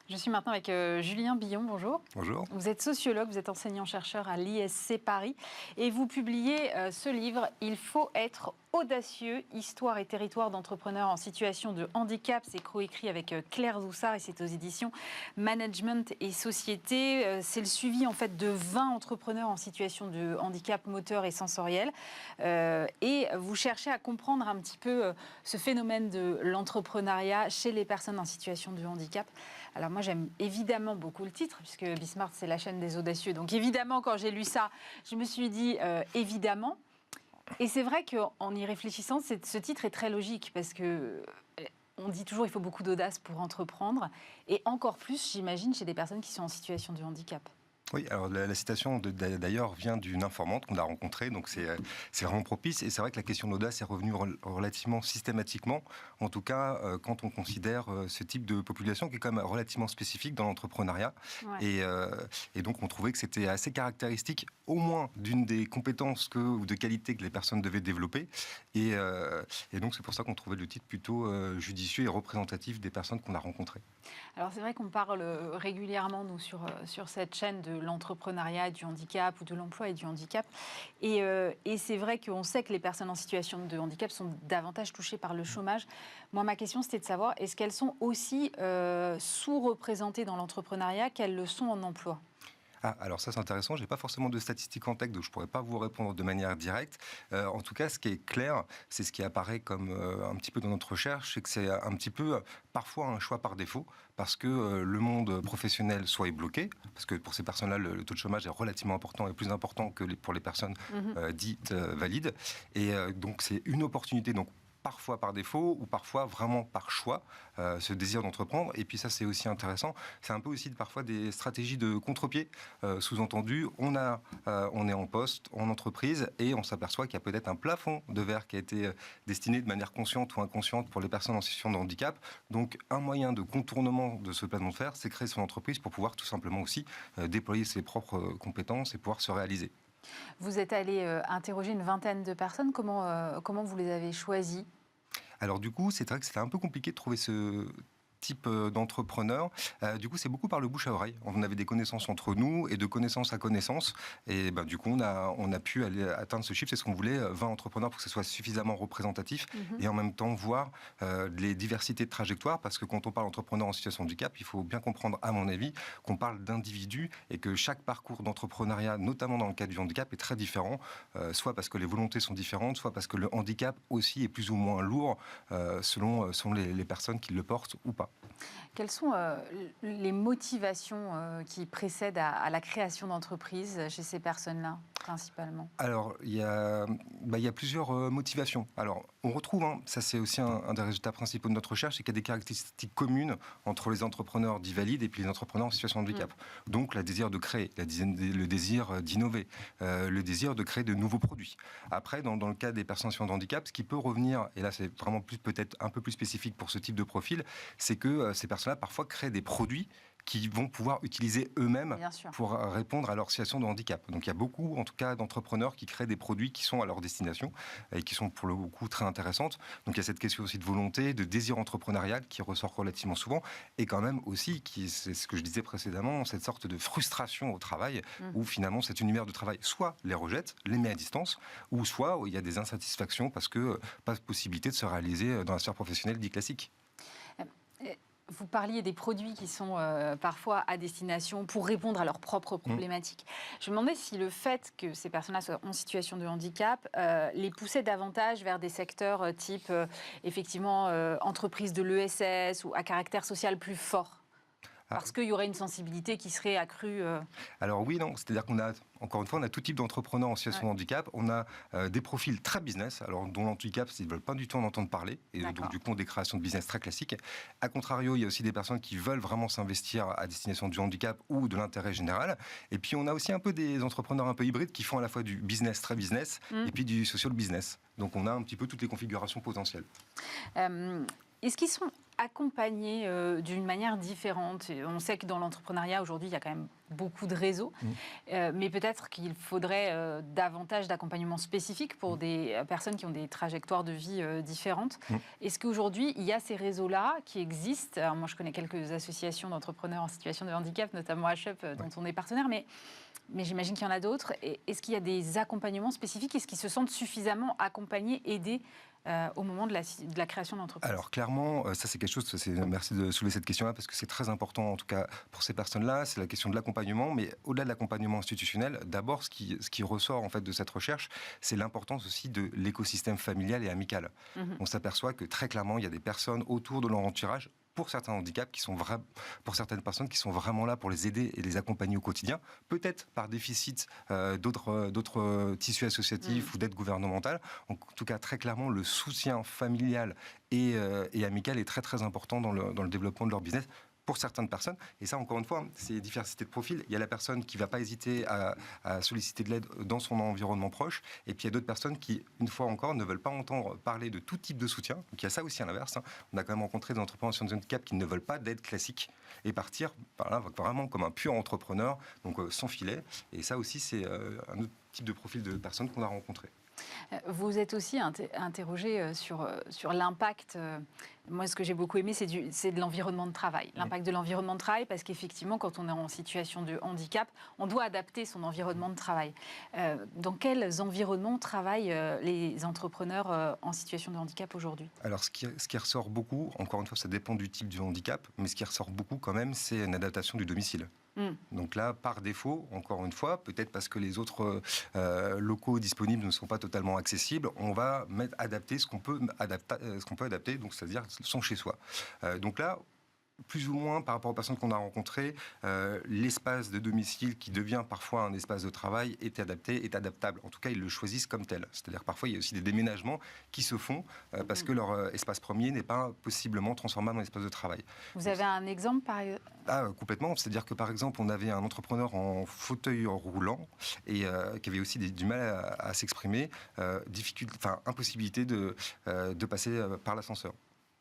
Je suis maintenant avec Julien Billon, bonjour. Bonjour. Vous êtes sociologue, vous êtes enseignant-chercheur à l'ISC Paris et vous publiez ce livre « Il faut être audacieux, histoire et territoire d'entrepreneurs en situation de handicap ». C'est coécrit avec Claire Doussard et c'est aux éditions Management et Société. C'est le suivi en fait de 20 entrepreneurs en situation de handicap moteur et sensoriel. Et vous cherchez à comprendre un petit peu ce phénomène de l'entrepreneuriat chez les personnes en situation de handicap. Alors moi j'aime évidemment beaucoup le titre puisque Bismart c'est la chaîne des audacieux. Donc évidemment quand j'ai lu ça, je me suis dit évidemment. Et c'est vrai qu'en y réfléchissant, ce titre est très logique parce que on dit toujours qu'il faut beaucoup d'audace pour entreprendre et encore plus j'imagine chez des personnes qui sont en situation de handicap. Oui, alors la citation d'ailleurs vient d'une informante qu'on a rencontrée, donc c'est vraiment propice. Et c'est vrai que la question de l'audace est revenue relativement systématiquement, en tout cas quand on considère ce type de population qui est quand même relativement spécifique dans l'entrepreneuriat. Ouais. Et donc on trouvait que c'était assez caractéristique, au moins d'une des compétences ou de qualités que les personnes devaient développer. Et donc c'est pour ça qu'on trouvait le titre plutôt judicieux et représentatif des personnes qu'on a rencontrées. Alors c'est vrai qu'on parle régulièrement nous, sur cette chaîne de l'entrepreneuriat, du handicap ou de l'emploi et du handicap. Et c'est vrai qu'on sait que les personnes en situation de handicap sont davantage touchées par le chômage. Moi, ma question, c'était de savoir, est-ce qu'elles sont aussi sous-représentées dans l'entrepreneuriat qu'elles le sont en emploi ? Ah, alors ça c'est intéressant, je n'ai pas forcément de statistiques en tête, donc je ne pourrais pas vous répondre de manière directe. En tout cas, ce qui est clair, c'est ce qui apparaît comme un petit peu dans notre recherche, c'est que c'est un petit peu parfois un choix par défaut, parce que le monde professionnel soit est bloqué, parce que pour ces personnes-là, le taux de chômage est relativement important et plus important que pour les personnes dites valides. Et donc c'est une opportunité, donc parfois par défaut ou parfois vraiment par choix, ce désir d'entreprendre. Et puis ça, c'est aussi intéressant. C'est un peu aussi parfois des stratégies de contre-pied. Sous-entendu, on est en poste, en entreprise, et on s'aperçoit qu'il y a peut-être un plafond de verre qui a été destiné de manière consciente ou inconsciente pour les personnes en situation de handicap. Donc, un moyen de contournement de ce plafond de verre, c'est créer son entreprise pour pouvoir tout simplement aussi déployer ses propres compétences et pouvoir se réaliser. Vous êtes allé interroger une vingtaine de personnes. Comment vous les avez choisies ? Alors du coup, c'est vrai que c'était un peu compliqué de trouver ce type d'entrepreneur. Du coup, c'est beaucoup par le bouche à oreille. On avait des connaissances entre nous et de connaissance à connaissance. Et du coup, on a pu aller atteindre ce chiffre. C'est ce qu'on voulait, 20 entrepreneurs pour que ce soit suffisamment représentatif et en même temps voir les diversités de trajectoires. Parce que quand on parle d'entrepreneurs en situation de handicap, il faut bien comprendre, à mon avis, qu'on parle d'individus et que chaque parcours d'entrepreneuriat, notamment dans le cas du handicap, est très différent. Soit parce que les volontés sont différentes, soit parce que le handicap aussi est plus ou moins lourd selon les personnes qui le portent ou pas. Quelles sont les motivations qui précèdent à la création d'entreprises chez ces personnes-là, principalement ? Alors, il y a plusieurs motivations. Alors, on retrouve, ça c'est aussi un des résultats principaux de notre recherche, c'est qu'il y a des caractéristiques communes entre les entrepreneurs dits valides et puis les entrepreneurs en situation de handicap. Donc, le désir de créer, le désir d'innover, le désir de créer de nouveaux produits. Après, dans le cas des personnes en situation de handicap, ce qui peut revenir, et là c'est vraiment peut-être un peu plus spécifique pour ce type de profil, c'est que ces personnes-là parfois créent des produits qui vont pouvoir utiliser eux-mêmes pour répondre à leur situation de handicap. Donc il y a beaucoup, en tout cas, d'entrepreneurs qui créent des produits qui sont à leur destination et qui sont pour le coup très intéressantes. Donc il y a cette question aussi de volonté, de désir entrepreneurial qui ressort relativement souvent et quand même aussi, c'est ce que je disais précédemment, cette sorte de frustration au travail où finalement cet univers de travail soit les rejette, les met à distance, ou soit il y a des insatisfactions parce que pas de possibilité de se réaliser dans la sphère professionnelle dite classique. Vous parliez des produits qui sont parfois à destination pour répondre à leurs propres problématiques. Je me demandais si le fait que ces personnes-là soient en situation de handicap les poussait davantage vers des secteurs type, effectivement, entreprises de l'ESS ou à caractère social plus fort. Parce qu'il y aurait une sensibilité qui serait accrue. Alors oui, non. C'est-à-dire qu'on a, encore une fois, on a tout type d'entrepreneurs en situation de handicap. On a des profils très business, alors dont l'handicap, ils ne veulent pas du tout en entendre parler. Et donc, du coup, on a des créations de business très classiques. A contrario, il y a aussi des personnes qui veulent vraiment s'investir à destination du handicap ou de l'intérêt général. Et puis, on a aussi un peu des entrepreneurs un peu hybrides qui font à la fois du business très business et puis du social business. Donc, on a un petit peu toutes les configurations potentielles. Est-ce qu'ils sont accompagner d'une manière différente? On sait que dans l'entrepreneuriat, aujourd'hui, il y a quand même beaucoup de réseaux, mais peut-être qu'il faudrait davantage d'accompagnement spécifique pour des personnes qui ont des trajectoires de vie différentes. Est-ce qu'aujourd'hui, il y a ces réseaux-là qui existent? Alors moi, je connais quelques associations d'entrepreneurs en situation de handicap, notamment HUP, dont on est partenaire, mais j'imagine qu'il y en a d'autres. Est-ce qu'il y a des accompagnements spécifiques? Est-ce qu'ils se sentent suffisamment accompagnés, aidés au moment de la création d'entreprise? Alors clairement, ça c'est quelque chose, merci de soulever cette question-là, parce que c'est très important en tout cas pour ces personnes-là, c'est la question de l'accompagnement, mais au-delà de l'accompagnement institutionnel, d'abord ce qui ressort en fait de cette recherche, c'est l'importance aussi de l'écosystème familial et amical. On s'aperçoit que très clairement, il y a des personnes autour de leur entourage, pour certains handicaps, pour certaines personnes qui sont vraiment là pour les aider et les accompagner au quotidien, peut-être par déficit d'autres tissus associatifs ou d'aides gouvernementales. En tout cas, très clairement, le soutien familial et amical est très très important dans le développement de leur business. Pour certaines personnes, et ça encore une fois, c'est diversité de profils. Il y a la personne qui ne va pas hésiter à solliciter de l'aide dans son environnement proche, et puis il y a d'autres personnes qui, une fois encore, ne veulent pas entendre parler de tout type de soutien. Donc il y a ça aussi à l'inverse. On a quand même rencontré des entrepreneurs en situation de handicap qui ne veulent pas d'aide classique et partir par là, vraiment comme un pur entrepreneur, donc sans filet. Et ça aussi, c'est un autre type de profil de personnes qu'on a rencontré. Vous êtes aussi interrogé sur l'impact. Moi, ce que j'ai beaucoup aimé, c'est de l'environnement de travail. L'impact de l'environnement de travail, parce qu'effectivement, quand on est en situation de handicap, on doit adapter son environnement de travail. Dans quels environnements travaillent les entrepreneurs en situation de handicap aujourd'hui? Alors, ce qui ressort beaucoup, encore une fois, ça dépend du type du handicap, mais ce qui ressort beaucoup quand même, c'est une adaptation du domicile. Donc là, par défaut, encore une fois, peut-être parce que les autres locaux disponibles ne sont pas totalement accessibles, on va adapter ce qu'on peut adapter, donc c'est-à-dire son chez-soi. Donc là, plus ou moins, par rapport aux personnes qu'on a rencontrées, l'espace de domicile qui devient parfois un espace de travail est adaptable. En tout cas, ils le choisissent comme tel. C'est-à-dire parfois, il y a aussi des déménagements qui se font parce que leur espace premier n'est pas possiblement transformable en espace de travail. Vous avez un exemple, par exemple? Complètement. C'est-à-dire que, par exemple, on avait un entrepreneur en fauteuil roulant et qui avait aussi du mal à s'exprimer, impossibilité de passer par l'ascenseur.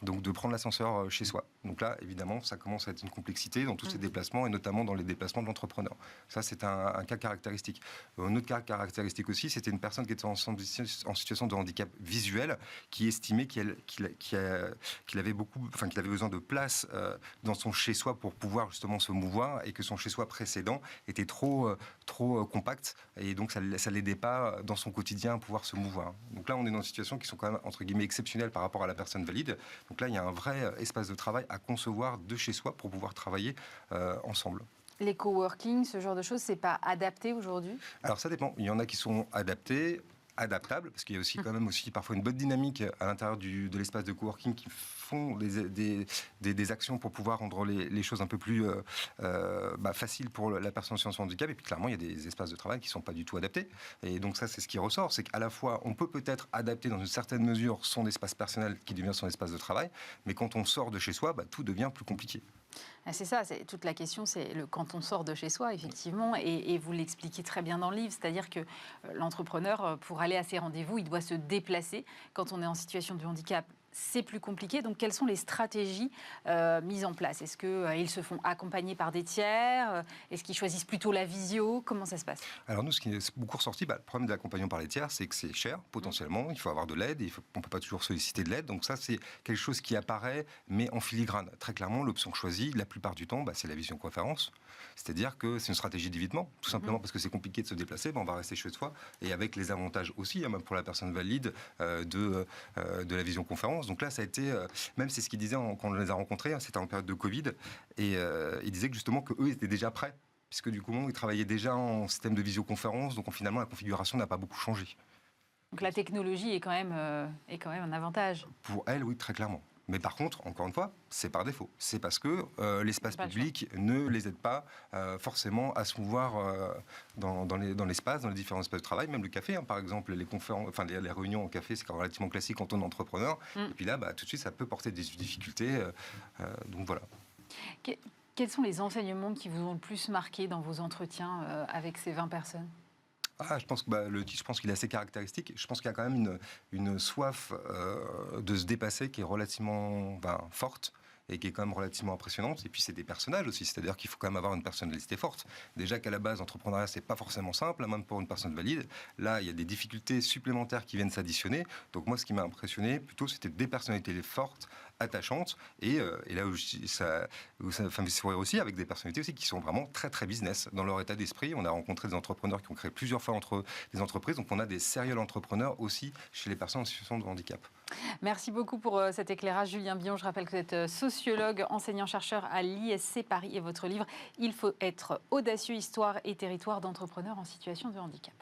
Donc de prendre l'ascenseur chez soi. Donc là, évidemment, ça commence à être une complexité dans tous ces déplacements et notamment dans les déplacements de l'entrepreneur. Ça, c'est un cas caractéristique. Un autre cas caractéristique aussi, c'était une personne qui était en situation de handicap visuel qui estimait qu'il avait besoin de place dans son chez-soi pour pouvoir justement se mouvoir et que son chez-soi précédent était trop compact et donc ça ne l'aidait pas dans son quotidien à pouvoir se mouvoir. Donc là, on est dans une situation qui sont quand même entre guillemets exceptionnelles par rapport à la personne valide. Donc là, il y a un vrai espace de travail à concevoir de chez soi pour pouvoir travailler ensemble. Les coworking, ce genre de choses, c'est pas adapté aujourd'hui? Alors ça dépend. Il y en a qui sont adaptables, parce qu'il y a aussi quand même parfois une bonne dynamique à l'intérieur de l'espace de coworking qui font des actions pour pouvoir rendre les choses un peu plus faciles pour la personne en situation de handicap. Et puis clairement, il y a des espaces de travail qui ne sont pas du tout adaptés. Et donc ça, c'est ce qui ressort, c'est qu'à la fois, on peut-être adapter dans une certaine mesure son espace personnel qui devient son espace de travail, mais quand on sort de chez soi, tout devient plus compliqué. C'est ça, toute la question, c'est quand on sort de chez soi, effectivement, et vous l'expliquez très bien dans le livre, c'est-à-dire que l'entrepreneur, pour aller à ses rendez-vous, il doit se déplacer. Quand on est en situation de handicap, c'est plus compliqué. Donc, quelles sont les stratégies mises en place? Est-ce qu'ils se font accompagner par des tiers? Est-ce qu'ils choisissent plutôt la visio? Comment ça se passe? Alors nous, ce qui est beaucoup ressorti, le problème de l'accompagnement par les tiers, c'est que c'est cher, potentiellement. Il faut avoir de l'aide, on ne peut pas toujours solliciter de l'aide. Donc ça, c'est quelque chose qui apparaît, mais en filigrane. Très clairement, l'option choisie, la plupart du temps, c'est la visioconférence. C'est-à-dire que c'est une stratégie d'évitement, tout simplement parce que c'est compliqué de se déplacer, on va rester chez soi, et avec les avantages aussi, même pour la personne valide, de la visioconférence. Donc là, ça a été, même c'est ce qu'ils disaient quand on les a rencontrés, c'était en période de Covid, et ils disaient que justement qu'eux étaient déjà prêts, puisque du coup, ils travaillaient déjà en système de visioconférence, donc finalement, la configuration n'a pas beaucoup changé. Donc la technologie est quand même un avantage. Pour elle, oui, très clairement. Mais par contre, encore une fois, c'est par défaut. C'est parce que l'espace public ne les aide pas forcément à se mouvoir dans l'espace, dans les différents espaces de travail, même le café, par exemple, les réunions au café, c'est relativement classique quand on est entrepreneur. Et puis là, tout de suite, ça peut porter des difficultés. Donc voilà. Quels sont les enseignements qui vous ont le plus marqué dans vos entretiens avec ces 20 personnes ? Je pense qu'il est assez caractéristique. Je pense qu'il y a quand même une soif de se dépasser qui est relativement forte. et qui est quand même relativement impressionnante. Et puis c'est des personnages aussi, c'est-à-dire qu'il faut quand même avoir une personnalité forte. Déjà qu'à la base, l'entrepreneuriat, c'est pas forcément simple, même pour une personne valide. Là, il y a des difficultés supplémentaires qui viennent s'additionner. Donc moi, ce qui m'a impressionné, plutôt, c'était des personnalités fortes, attachantes, et là où ça me fait sourire aussi, avec des personnalités aussi qui sont vraiment très très business dans leur état d'esprit. On a rencontré des entrepreneurs qui ont créé plusieurs fois des entreprises, donc on a des serial entrepreneurs aussi chez les personnes en situation de handicap. Merci beaucoup pour cet éclairage, Julien Billon. Je rappelle que vous êtes sociologue, enseignant-chercheur à l'ISC Paris, et votre livre « Il faut être audacieux, histoire et territoire d'entrepreneurs en situation de handicap ».